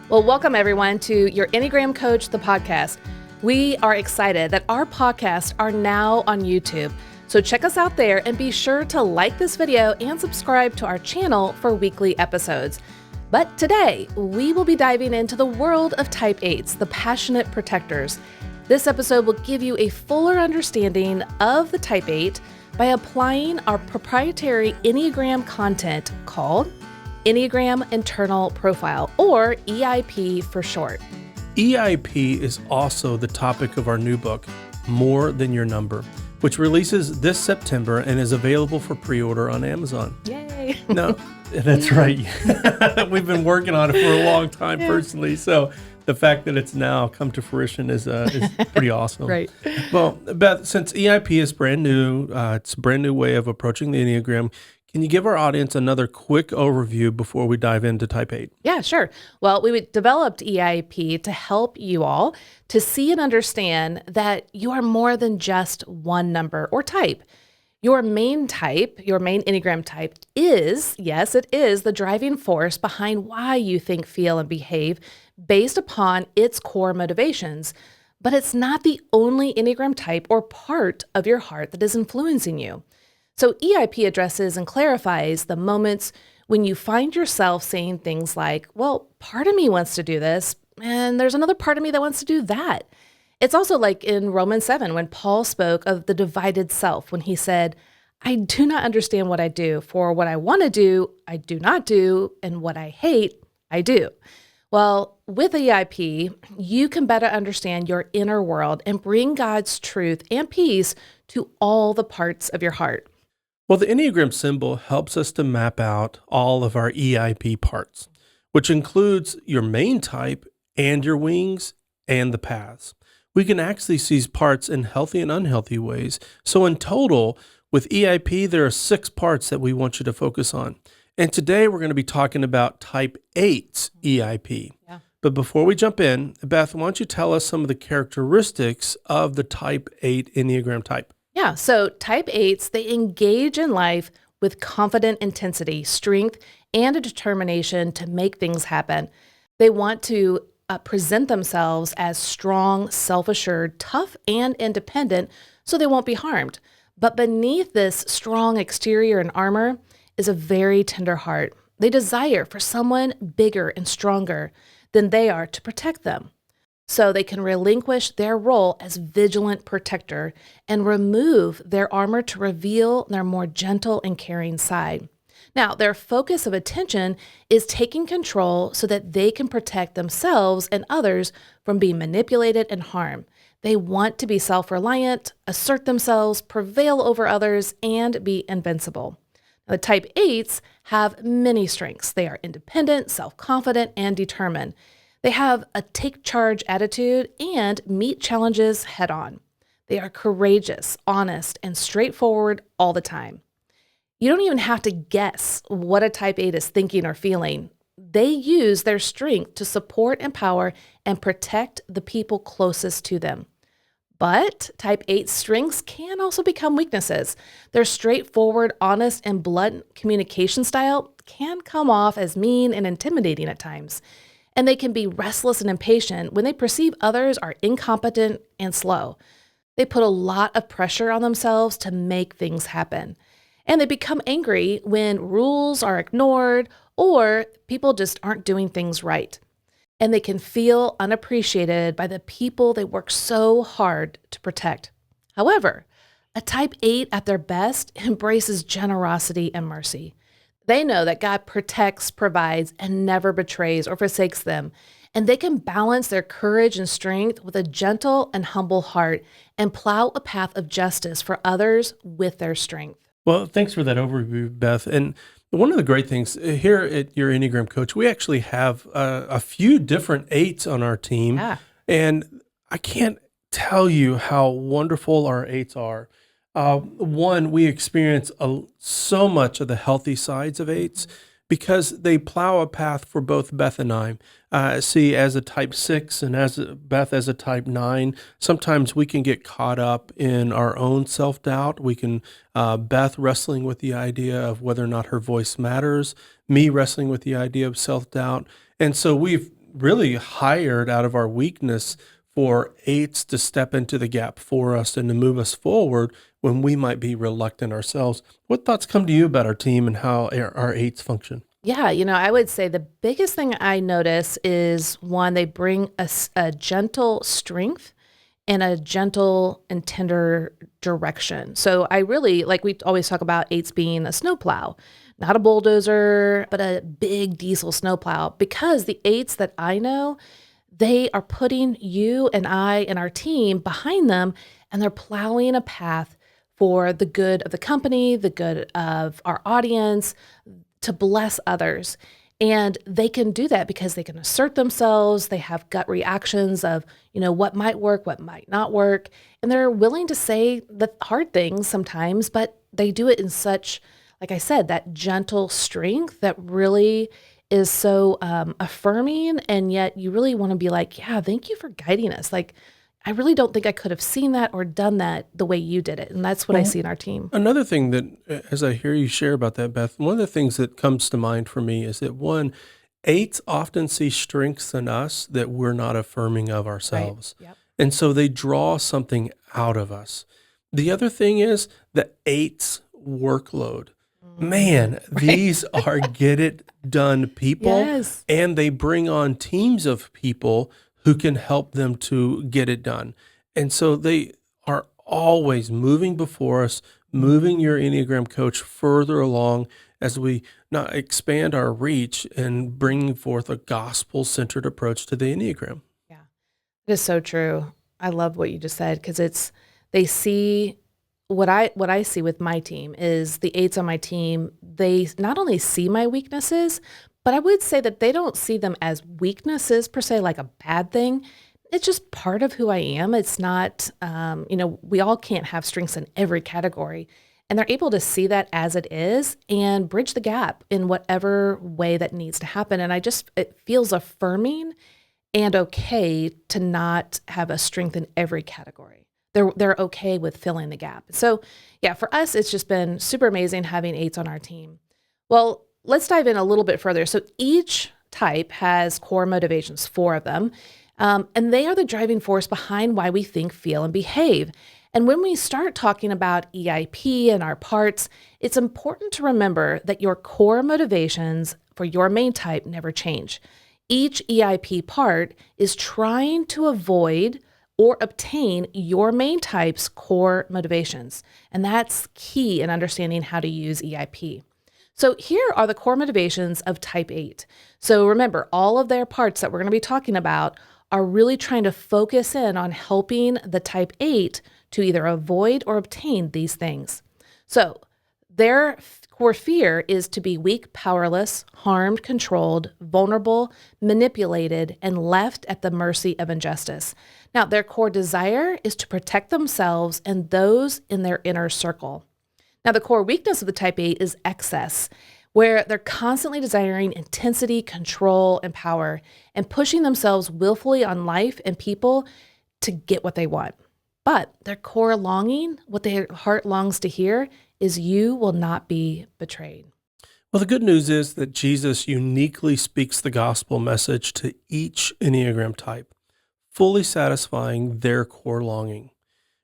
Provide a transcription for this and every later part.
Well, welcome everyone to your Enneagram Coach, the podcast. We are excited that our podcasts are now on YouTube. So check us out there and be sure to like this video and subscribe to our channel for weekly episodes. But today, we will be diving into the world of Type 8s, the passionate protectors. This episode will give you a fuller understanding of the Type 8 by applying our proprietary Enneagram content called Enneagram Internal Profile, or EIP for short. EIP is also the topic of our new book, More Than Your Number, which releases this September and is available for pre-order on Amazon. Yay! No, that's right. We've been working on it for a long time personally, so the fact that it's now come to fruition is pretty awesome. Right. Well, Beth, since EIP is brand new, it's a brand new way of approaching the Enneagram, can you give our audience another quick overview before we dive into Type 8? Yeah, sure. Well, we developed EIP to help you all to see and understand that you are more than just one number or type. Your main type, your main Enneagram type is, yes, it is the driving force behind why you think, feel, and behave based upon its core motivations. But it's not the only Enneagram type or part of your heart that is influencing you. So EIP addresses and clarifies the moments when you find yourself saying things like, well, part of me wants to do this, and there's another part of me that wants to do that. It's also like in Romans 7, when Paul spoke of the divided self, when he said, I do not understand what I do, for what I want to do, I do not do, and what I hate, I do. Well, with EIP, you can better understand your inner world and bring God's truth and peace to all the parts of your heart. Well, the Enneagram symbol helps us to map out all of our EIP parts, which includes your main type and your wings and the paths. We can actually see parts in healthy and unhealthy ways. So in total, with EIP, there are 6 parts that we want you to focus on. And today we're going to be talking about Type 8's EIP. Yeah. But before we jump in, Beth, why don't you tell us some of the characteristics of the Type 8 Enneagram type? Yeah, so Type 8s, they engage in life with confident intensity, strength, and a determination to make things happen. They want to present themselves as strong, self-assured, tough, and independent so they won't be harmed. But beneath this strong exterior and armor is a very tender heart. They desire for someone bigger and stronger than they are to protect them, so they can relinquish their role as vigilant protector and remove their armor to reveal their more gentle and caring side. Now, their focus of attention is taking control so that they can protect themselves and others from being manipulated and harmed. They want to be self-reliant, assert themselves, prevail over others, and be invincible. Now, the Type 8s have many strengths. They are independent, self-confident, and determined. They have a take-charge attitude and meet challenges head-on. They are courageous, honest, and straightforward all the time. You don't even have to guess what a Type 8 is thinking or feeling. They use their strength to support, empower, and protect the people closest to them. But Type 8 strengths can also become weaknesses. Their straightforward, honest, and blunt communication style can come off as mean and intimidating at times. And they can be restless and impatient when they perceive others are incompetent and slow. They put a lot of pressure on themselves to make things happen. And they become angry when rules are ignored or people just aren't doing things right. And they can feel unappreciated by the people they work so hard to protect. However, a Type 8 at their best embraces generosity and mercy. They know that God protects, provides, and never betrays or forsakes them. And they can balance their courage and strength with a gentle and humble heart and plow a path of justice for others with their strength. Well, thanks for that overview, Beth. And one of the great things here at your Enneagram Coach, we actually have a few different 8s on our team. Yeah. And I can't tell you how wonderful our 8s are. One, we experience so much of the healthy sides of 8s because they plow a path for both Beth and I. See, as a Type 6 and as Beth as a Type 9, sometimes we can get caught up in our own self-doubt. We can, Beth wrestling with the idea of whether or not her voice matters, me wrestling with the idea of self-doubt. And so we've really hired out of our weakness for eights to step into the gap for us and to move us forward when we might be reluctant ourselves. What thoughts come to you about our team and how our eights function? Yeah, I would say the biggest thing I notice is one, they bring a gentle strength and a gentle and tender direction. So I really, like we always talk about eights being a snowplow, not a bulldozer, but a big diesel snowplow, because the eights that I know, they are putting you and I and our team behind them, and they're plowing a path for the good of the company, the good of our audience, to bless others. And they can do that because they can assert themselves. They have gut reactions of, what might work, what might not work. And they're willing to say the hard things sometimes, but they do it in such, like I said, that gentle strength that really is so affirming. And yet you really want to be like, yeah, thank you for guiding us. Like, I really don't think I could have seen that or done that the way you did it. And that's what I see in our team. Another thing that, as I hear you share about that, Beth, one of the things that comes to mind for me is that one, eights often see strengths in us that we're not affirming of ourselves. Right. Yep. And so they draw something out of us. The other thing is the eights workload. Man, these are get it done people, Yes. and they bring on teams of people who can help them to get it done. And so they are always moving before us, moving your Enneagram coach further along as we not expand our reach and bringing forth a gospel-centered approach to the Enneagram. Yeah, it is so true. I love what you just said, because they see what I see with my team is the eights on my team. They not only see my weaknesses, but I would say that they don't see them as weaknesses per se, like a bad thing. It's just part of who I am. It's not, we all can't have strengths in every category. And they're able to see that as it is and bridge the gap in whatever way that needs to happen. And it feels affirming and okay to not have a strength in every category. They're okay with filling the gap. So yeah, for us, it's just been super amazing having eights on our team. Well, let's dive in a little bit further. So each type has core motivations, 4 of them, and they are the driving force behind why we think, feel, and behave. And when we start talking about EIP and our parts, it's important to remember that your core motivations for your main type never change. Each EIP part is trying to avoid or obtain your main type's core motivations. And that's key in understanding how to use EIP. So here are the core motivations of type 8. So remember, all of their parts that we're going to be talking about are really trying to focus in on helping the type 8 to either avoid or obtain these things. So their core fear is to be weak, powerless, harmed, controlled, vulnerable, manipulated, and left at the mercy of injustice. Now, their core desire is to protect themselves and those in their inner circle. Now, the core weakness of the type 8 is excess, where they're constantly desiring intensity, control, and power, and pushing themselves willfully on life and people to get what they want. But their core longing, what their heart longs to hear, is you will not be betrayed. Well, the good news is that Jesus uniquely speaks the gospel message to each Enneagram type, fully satisfying their core longing.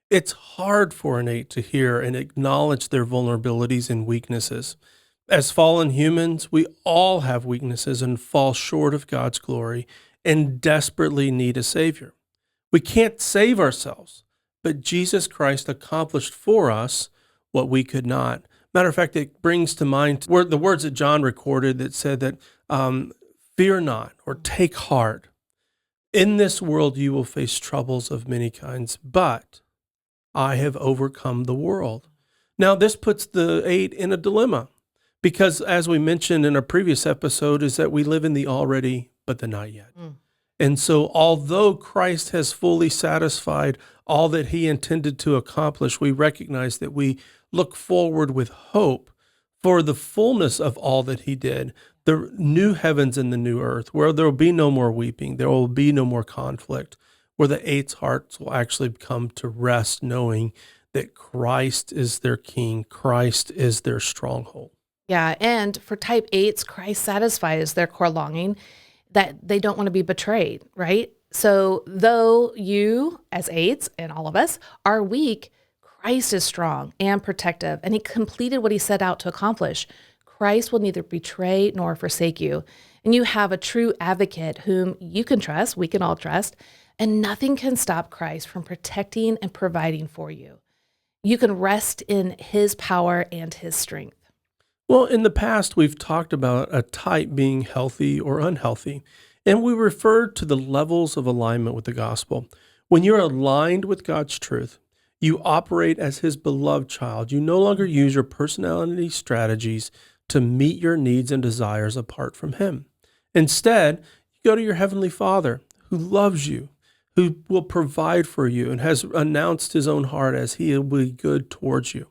It's hard for an 8 to hear and acknowledge their vulnerabilities and weaknesses. As fallen humans, we all have weaknesses and fall short of God's glory and desperately need a Savior. We can't save ourselves, but Jesus Christ accomplished for us what we could not. Matter of fact, it brings to mind the words that John recorded that said that, fear not or take heart. In this world you will face troubles of many kinds, but I have overcome the world. Now, this puts the 8 in a dilemma because, as we mentioned in a previous episode, is that we live in the already, but the not yet. And so, although Christ has fully satisfied all that he intended to accomplish, we recognize that we look forward with hope for the fullness of all that he did, the new heavens and the new earth, where there will be no more weeping, there will be no more conflict, where the 8's hearts will actually come to rest knowing that Christ is their king, Christ is their stronghold. Yeah, and for type 8s, Christ satisfies their core longing. that they don't want to be betrayed, right? So though you as eights and all of us are weak, Christ is strong and protective, and he completed what he set out to accomplish. Christ will neither betray nor forsake you. And you have a true advocate whom you can trust, we can all trust, and nothing can stop Christ from protecting and providing for you. You can rest in his power and his strength. Well, in the past, we've talked about a type being healthy or unhealthy, and we referred to the levels of alignment with the gospel. When you're aligned with God's truth, you operate as his beloved child. You no longer use your personality strategies to meet your needs and desires apart from him. Instead, you go to your heavenly Father who loves you, who will provide for you, and has announced his own heart as he will be good towards you.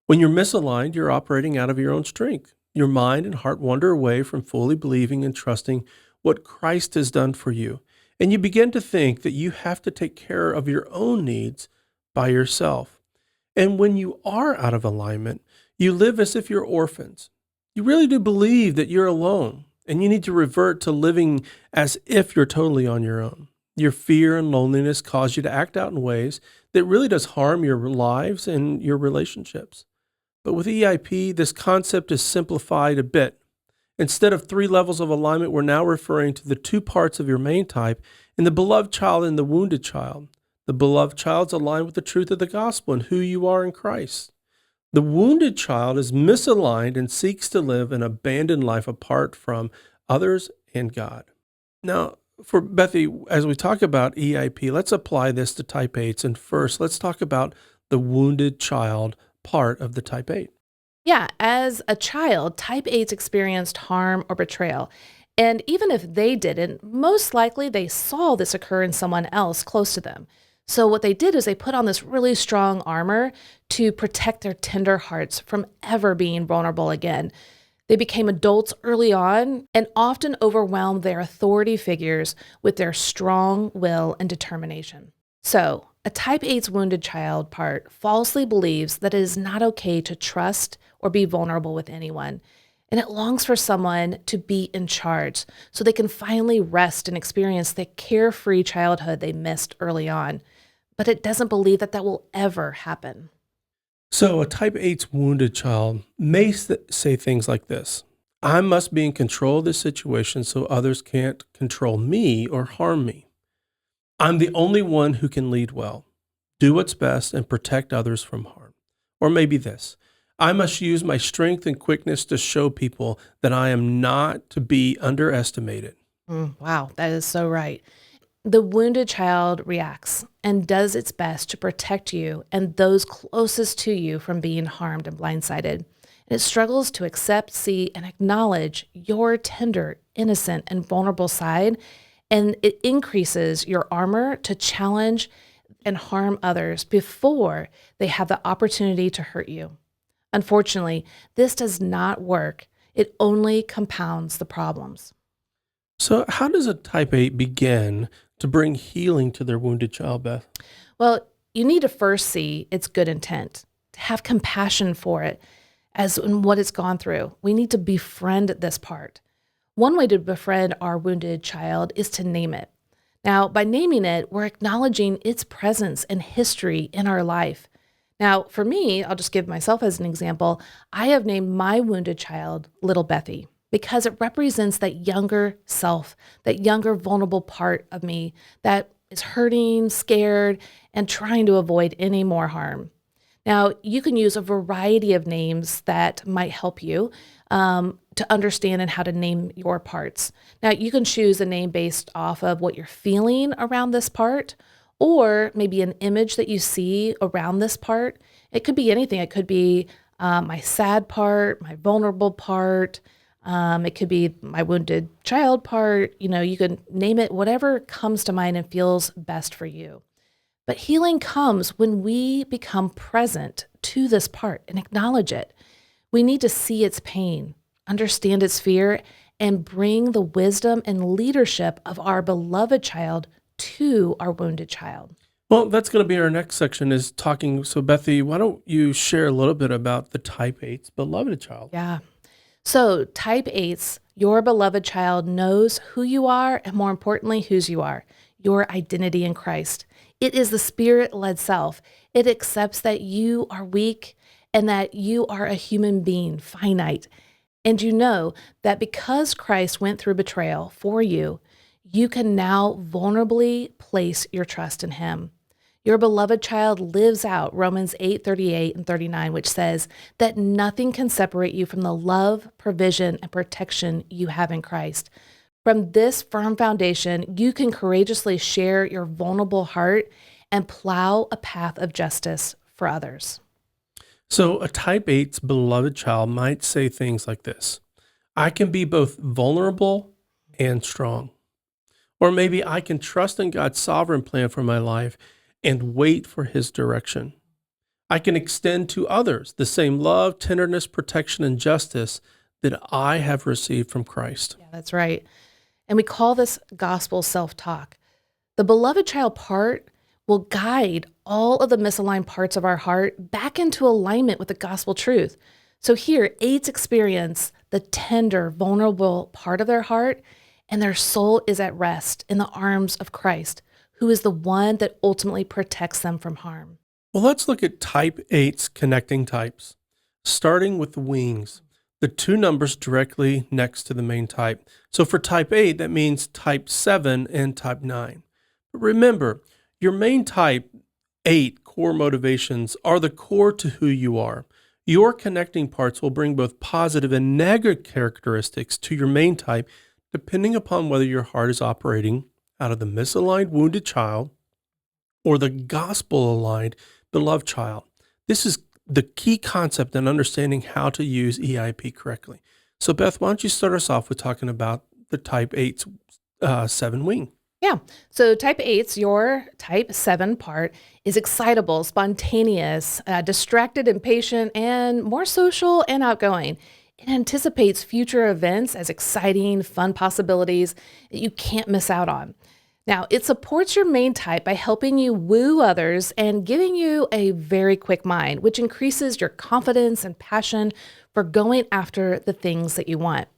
When you're misaligned, you're operating out of your own strength. Your mind and heart wander away from fully believing and trusting what Christ has done for you. And you begin to think that you have to take care of your own needs by yourself. And when you are out of alignment, you live as if you're orphans. You really do believe that you're alone, and you need to revert to living as if you're totally on your own. Your fear and loneliness cause you to act out in ways that really does harm your lives and your relationships. But with EIP, this concept is simplified a bit. Instead of 3 levels of alignment, we're now referring to the 2 parts of your main type in the beloved child and the wounded child. The beloved child's aligned with the truth of the gospel and who you are in Christ. The wounded child is misaligned and seeks to live an abandoned life apart from others and God. Now, for Bethy, as we talk about EIP, let's apply this to type 8s. And first, let's talk about the wounded child part of the type 8. Yeah, as a child, type 8s experienced harm or betrayal. And even if they didn't, most likely they saw this occur in someone else close to them. So what they did is they put on this really strong armor to protect their tender hearts from ever being vulnerable again. They became adults early on and often overwhelmed their authority figures with their strong will and determination. So a type 8's wounded child part falsely believes that it is not okay to trust or be vulnerable with anyone, and it longs for someone to be in charge so they can finally rest and experience the carefree childhood they missed early on. But it doesn't believe that that will ever happen. So a type 8's wounded child may say things like this: I must be in control of this situation so others can't control me or harm me. I'm the only one who can lead well, do what's best, and protect others from harm. Or maybe this: I must use my strength and quickness to show people that I am not to be underestimated. Wow, that is so right. The wounded child reacts and does its best to protect you and those closest to you from being harmed and blindsided. And it struggles to accept, see, and acknowledge your tender, innocent, and vulnerable side. And it increases your armor to challenge and harm others before they have the opportunity to hurt you. Unfortunately, this does not work. It only compounds the problems. So how does a type 8 begin to bring healing to their wounded child, Beth? Well, you need to first see its good intent, to have compassion for it as in what it's gone through. We need to befriend this part. One way to befriend our wounded child is to name it. Now, by naming it, we're acknowledging its presence and history in our life. Now, for me, I'll just give myself as an example. I have named my wounded child Little Bethy because it represents that younger self, that younger vulnerable part of me that is hurting, scared, and trying to avoid any more harm. Now, you can use a variety of names that might help you to understand and how to name your parts. Now, you can choose a name based off of what you're feeling around this part, or maybe an image that you see around this part. It could be anything. It could be my sad part, my vulnerable part. It could be my wounded child part. You can name it whatever comes to mind and feels best for you. But healing comes when we become present to this part and acknowledge it. We need to see its pain, understand its fear, and bring the wisdom and leadership of our beloved child to our wounded child. Well, that's going to be our next section is talking. So Bethy, why don't you share a little bit about the type 8's beloved child? Yeah. So type 8s Your beloved child knows who you are and, more importantly, whose you are, your identity in Christ. It is the Spirit-led self. It accepts that you are weak and that you are a human being, finite. And you know that because Christ went through betrayal for you, you can now vulnerably place your trust in him. Your beloved child lives out Romans 8:38 and 39, which says that nothing can separate you from the love, provision, and protection you have in Christ. From this firm foundation, you can courageously share your vulnerable heart and plow a path of justice for others. So, a type 8's beloved child might say things like this: I can be both vulnerable and strong. Or maybe I can trust in God's sovereign plan for my life and wait for his direction. I can extend to others the same love, tenderness, protection, and justice that I have received from Christ. Yeah, that's right. And we call this gospel self-talk. The beloved child part will guide all of the misaligned parts of our heart back into alignment with the gospel truth. So here, eights experience the tender, vulnerable part of their heart, and their soul is at rest in the arms of Christ, who is the one that ultimately protects them from harm. Well, let's look at type 8's connecting types, starting with the wings, the two numbers directly next to the main type. So for type 8, that means type 7 and type 9. But remember, your main type 8 core motivations are the core to who you are. Your connecting parts will bring both positive and negative characteristics to your main type, depending upon whether your heart is operating out of the misaligned wounded child or the gospel-aligned beloved child. This is the key concept in understanding how to use EIP correctly. So Beth, why don't you start us off with talking about the type 8's 7 wing? Yeah. So type 8's, your type 7 part, is excitable, spontaneous, distracted, impatient, and more social and outgoing. It anticipates future events as exciting, fun possibilities that you can't miss out on. Now, it supports your main type by helping you woo others and giving you a very quick mind, which increases your confidence and passion for going after the things that you want.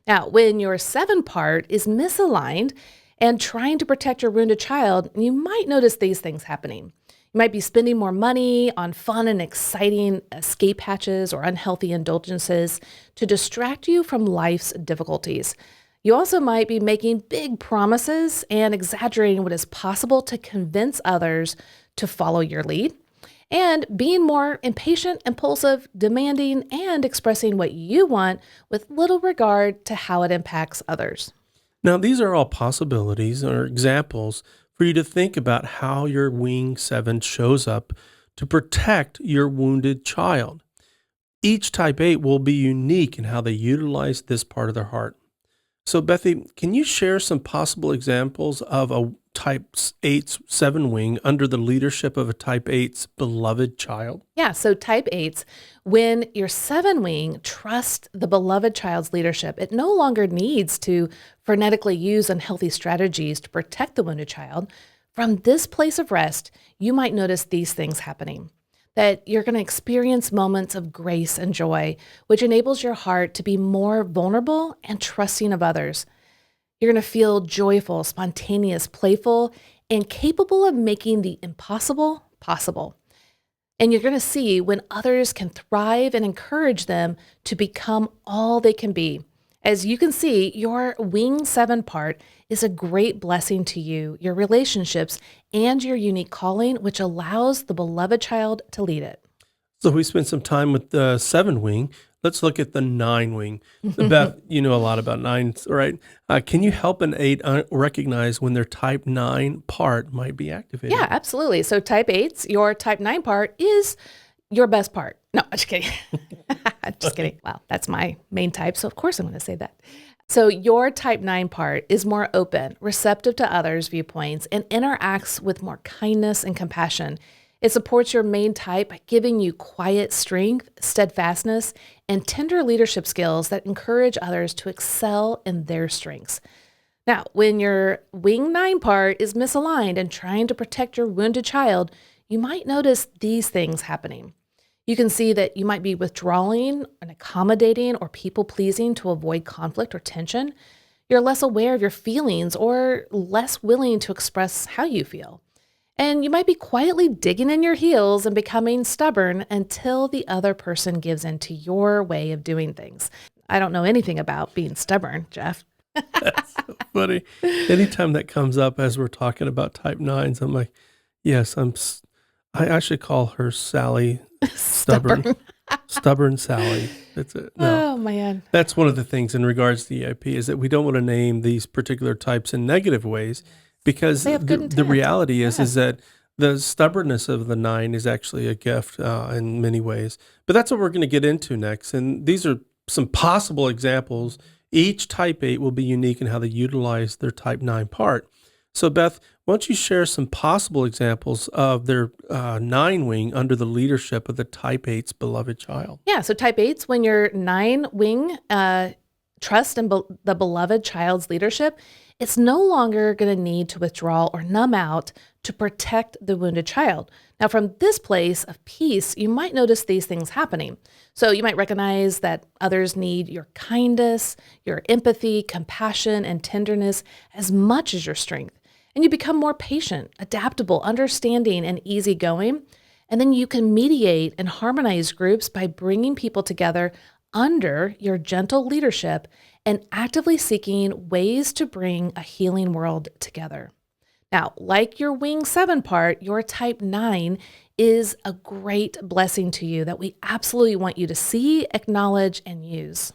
Now, when your 7 part is misaligned and trying to protect your wounded child, you might notice these things happening. You might be spending more money on fun and exciting escape hatches or unhealthy indulgences to distract you from life's difficulties. You also might be making big promises and exaggerating what is possible to convince others to follow your lead, and being more impatient, impulsive, demanding, and expressing what you want with little regard to how it impacts others. Now, these are all possibilities or examples for you to think about how your wing 7 shows up to protect your wounded child. Each type 8 will be unique in how they utilize this part of their heart. So, Bethy, can you share some possible examples of a type 8's 7 wing under the leadership of a type 8's beloved child? Yeah, so type 8s, when your 7 wing trusts the beloved child's leadership, it no longer needs to frenetically use unhealthy strategies to protect the wounded child. From this place of rest, you might notice these things happening. That you're going to experience moments of grace and joy, which enables your heart to be more vulnerable and trusting of others. You're going to feel joyful, spontaneous, playful, and capable of making the impossible possible. And you're going to see when others can thrive and encourage them to become all they can be. As you can see, your wing 7 part is a great blessing to you, your relationships, and your unique calling, which allows the beloved child to lead it. So we spent some time with the 7 wing. Let's look at the 9 wing. Beth, you know a lot about 9s, right? Can you help an 8 recognize when their type 9 part might be activated? Yeah, absolutely. So type 8s, your type 9 part is your best part. No, I'm just kidding. Just kidding. Well, that's my main type, so of course I'm going to say that. So your type 9 part is more open, receptive to others' viewpoints, and interacts with more kindness and compassion. It supports your main type by giving you quiet strength, steadfastness, and tender leadership skills that encourage others to excel in their strengths. Now, when your wing 9 part is misaligned and trying to protect your wounded child, you might notice these things happening. You can see that you might be withdrawing and accommodating or people pleasing to avoid conflict or tension. You're less aware of your feelings or less willing to express how you feel. And you might be quietly digging in your heels and becoming stubborn until the other person gives in to your way of doing things. I don't know anything about being stubborn, Jeff. That's so funny. Anytime that comes up as we're talking about type 9s, I'm like, yes, I actually call her Sally stubborn. Stubborn Sally. That's it. No. Oh, man. That's one of the things in regards to the EIP is that we don't want to name these particular types in negative ways because They have good the intent. reality is that the stubbornness of the 9 is actually a gift in many ways. But that's what we're going to get into next. And these are some possible examples. Each type 8 will be unique in how they utilize their type 9 part. So Beth, why don't you share some possible examples of their 9 wing under the leadership of the type 8's beloved child? Yeah, so type 8's when your 9 wing trust in the beloved child's leadership, it's no longer going to need to withdraw or numb out to protect the wounded child. Now, from this place of peace, you might notice these things happening. So you might recognize that others need your kindness, your empathy, compassion, and tenderness as much as your strength. And you become more patient, adaptable, understanding, and easygoing. And then you can mediate and harmonize groups by bringing people together under your gentle leadership and actively seeking ways to bring a healing world together. Now, like your wing 7 part, your type 9 is a great blessing to you that we absolutely want you to see, acknowledge, and use.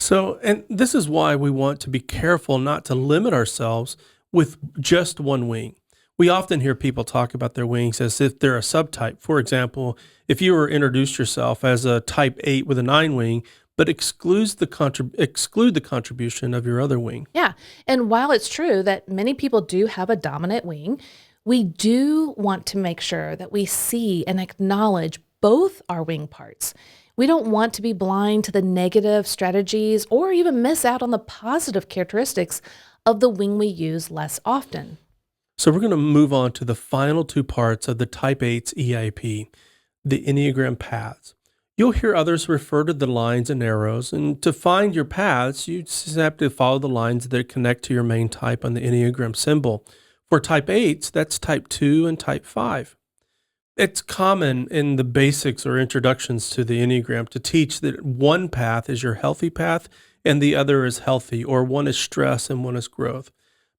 So, and this is why we want to be careful not to limit ourselves with just one wing. We often hear people talk about their wings as if they're a subtype. For example, if you were introduced yourself as a type 8 with a 9 wing, but exclude the contribution of your other wing. Yeah. And while it's true that many people do have a dominant wing, we do want to make sure that we see and acknowledge both our wing parts. We don't want to be blind to the negative strategies or even miss out on the positive characteristics of the wing we use less often. So we're going to move on to the final 2 parts of the type 8's EIP, the Enneagram paths. You'll hear others refer to the lines and arrows, and to find your paths, you just have to follow the lines that connect to your main type on the Enneagram symbol. For type 8s, that's type 2 and type 5. It's common in the basics or introductions to the Enneagram to teach that one path is your healthy path and the other is healthy, or one is stress and one is growth.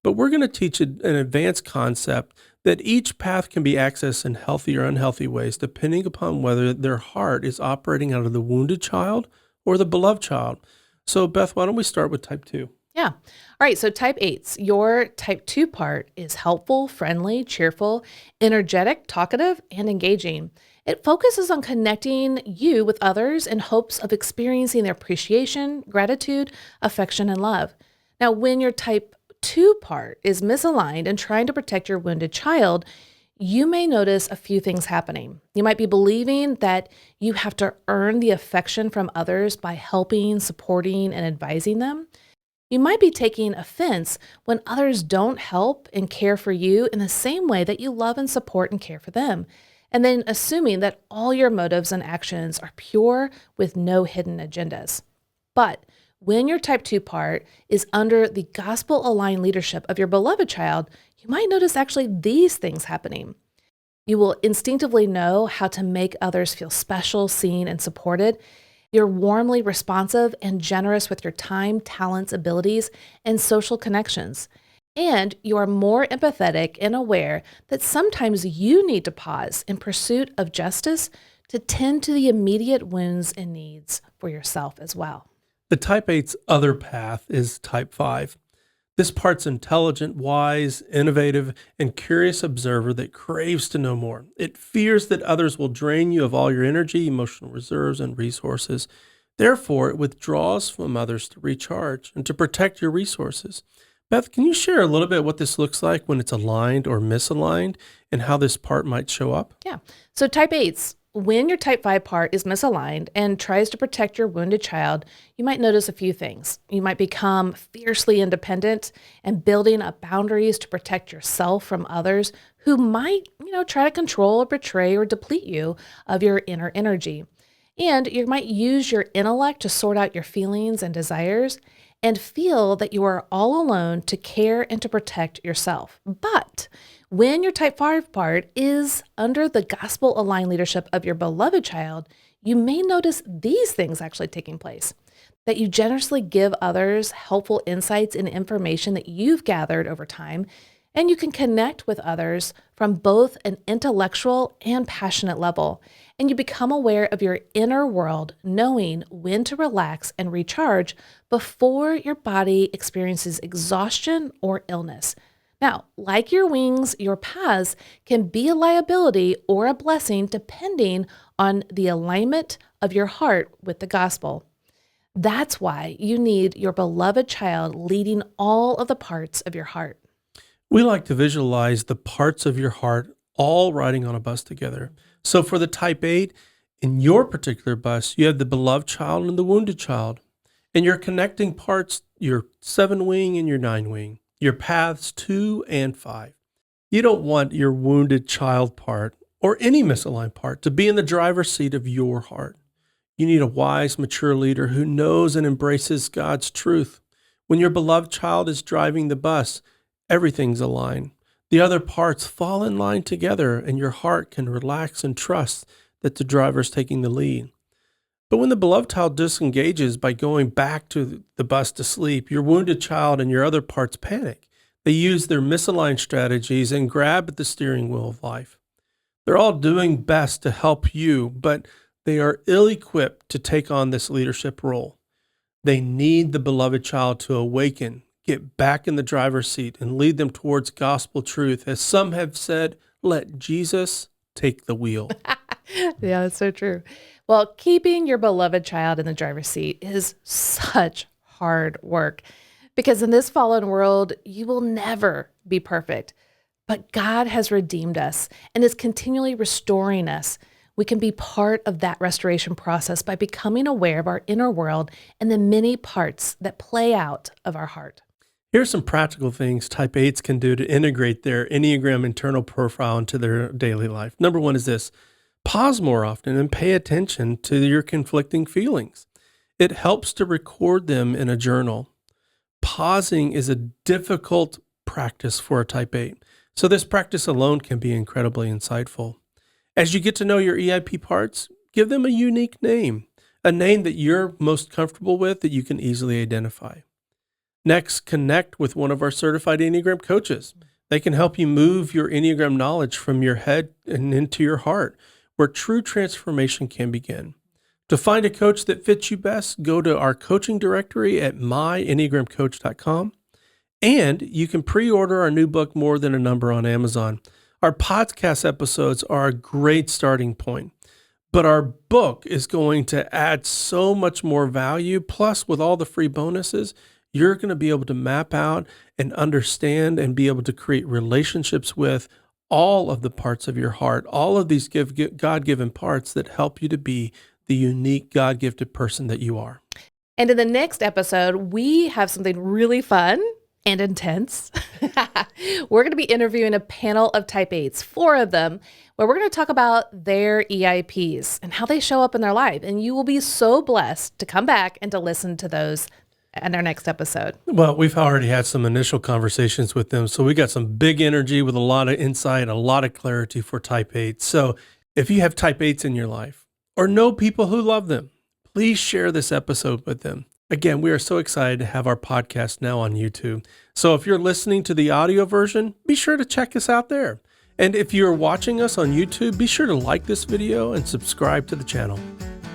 But we're going to teach an advanced concept that each path can be accessed in healthy or unhealthy ways, depending upon whether their heart is operating out of the wounded child or the beloved child. So, Beth, why don't we start with type 2? Yeah. All right. So type 8s, your type 2 part is helpful, friendly, cheerful, energetic, talkative, and engaging. It focuses on connecting you with others in hopes of experiencing their appreciation, gratitude, affection, and love. Now, when your type 2 part is misaligned and trying to protect your wounded child, you may notice a few things happening. You might be believing that you have to earn the affection from others by helping, supporting, and advising them. You might be taking offense when others don't help and care for you in the same way that you love and support and care for them, and then assuming that all your motives and actions are pure with no hidden agendas. But when your type 2 part is under the gospel-aligned leadership of your beloved child, you might notice actually these things happening. You will instinctively know how to make others feel special, seen, and supported. You're warmly responsive and generous with your time, talents, abilities, and social connections. And you are more empathetic and aware that sometimes you need to pause in pursuit of justice to tend to the immediate wounds and needs for yourself as well. The type 8's other path is type 5. This part's intelligent, wise, innovative, and curious observer that craves to know more. It fears that others will drain you of all your energy, emotional reserves, and resources. Therefore, it withdraws from others to recharge and to protect your resources. Beth, can you share a little bit what this looks like when it's aligned or misaligned and how this part might show up? Yeah. So type 8s, when your type 5 part is misaligned and tries to protect your wounded child, you might notice a few things. You might become fiercely independent and building up boundaries to protect yourself from others who might, try to control or betray or deplete you of your inner energy. And you might use your intellect to sort out your feelings and desires and feel that you are all alone to care and to protect yourself. But when your type 5 part is under the gospel-aligned leadership of your beloved child, you may notice these things actually taking place. That you generously give others helpful insights and information that you've gathered over time, and you can connect with others from both an intellectual and passionate level. And you become aware of your inner world, knowing when to relax and recharge before your body experiences exhaustion or illness. Now, like your wings, your paths can be a liability or a blessing depending on the alignment of your heart with the gospel. That's why you need your beloved child leading all of the parts of your heart. We like to visualize the parts of your heart all riding on a bus together. So for the type 8, in your particular bus, you have the beloved child and the wounded child. And your connecting parts, your 7 wing and your 9 wing, your paths 2 and 5. You don't want your wounded child part or any misaligned part to be in the driver's seat of your heart. You need a wise, mature leader who knows and embraces God's truth. When your beloved child is driving the bus, everything's aligned. The other parts fall in line together, and your heart can relax and trust that the driver's taking the lead. But when the beloved child disengages by going back to the bus to sleep, your wounded child and your other parts panic. They use their misaligned strategies and grab at the steering wheel of life. They're all doing best to help you, but they are ill-equipped to take on this leadership role. They need the beloved child to awaken, get back in the driver's seat, and lead them towards gospel truth. As some have said, let Jesus take the wheel. Yeah, that's so true. Well, keeping your beloved child in the driver's seat is such hard work because in this fallen world, you will never be perfect. But God has redeemed us and is continually restoring us. We can be part of that restoration process by becoming aware of our inner world and the many parts that play out of our heart. Here are some practical things type 8s can do to integrate their Enneagram Internal Profile into their daily life. Number 1 is this: pause more often and pay attention to your conflicting feelings. It helps to record them in a journal. Pausing is a difficult practice for a type 8, so this practice alone can be incredibly insightful. As you get to know your EIP parts, give them a unique name, a name that you're most comfortable with that you can easily identify. Next, connect with one of our certified Enneagram coaches. They can help you move your Enneagram knowledge from your head and into your heart, where true transformation can begin. To find a coach that fits you best, go to our coaching directory at myenneagramcoach.com. And you can pre-order our new book, More Than a Number, on Amazon. Our podcast episodes are a great starting point, but our book is going to add so much more value. Plus, with all the free bonuses, you're going to be able to map out and understand and be able to create relationships with all of the parts of your heart, all of these God-given parts that help you to be the unique God-gifted person that you are. And in the next episode, we have something really fun and intense. We're going to be interviewing a panel of type 8s, 4 of them, where we're going to talk about their EIPs and how they show up in their life. And you will be so blessed to come back and to listen to those in our next episode. Well, we've already had some initial conversations with them, so we got some big energy with a lot of insight, a lot of clarity for type 8. So if you have type 8s in your life or know people who love them, please share this episode with them. Again, we are so excited to have our podcast now on YouTube. So if you're listening to the audio version, be sure to check us out there. And if you're watching us on YouTube, be sure to like this video and subscribe to the channel.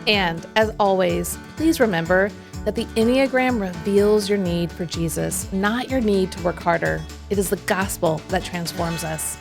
And as always, please remember that the Enneagram reveals your need for Jesus, not your need to work harder. It is the gospel that transforms us.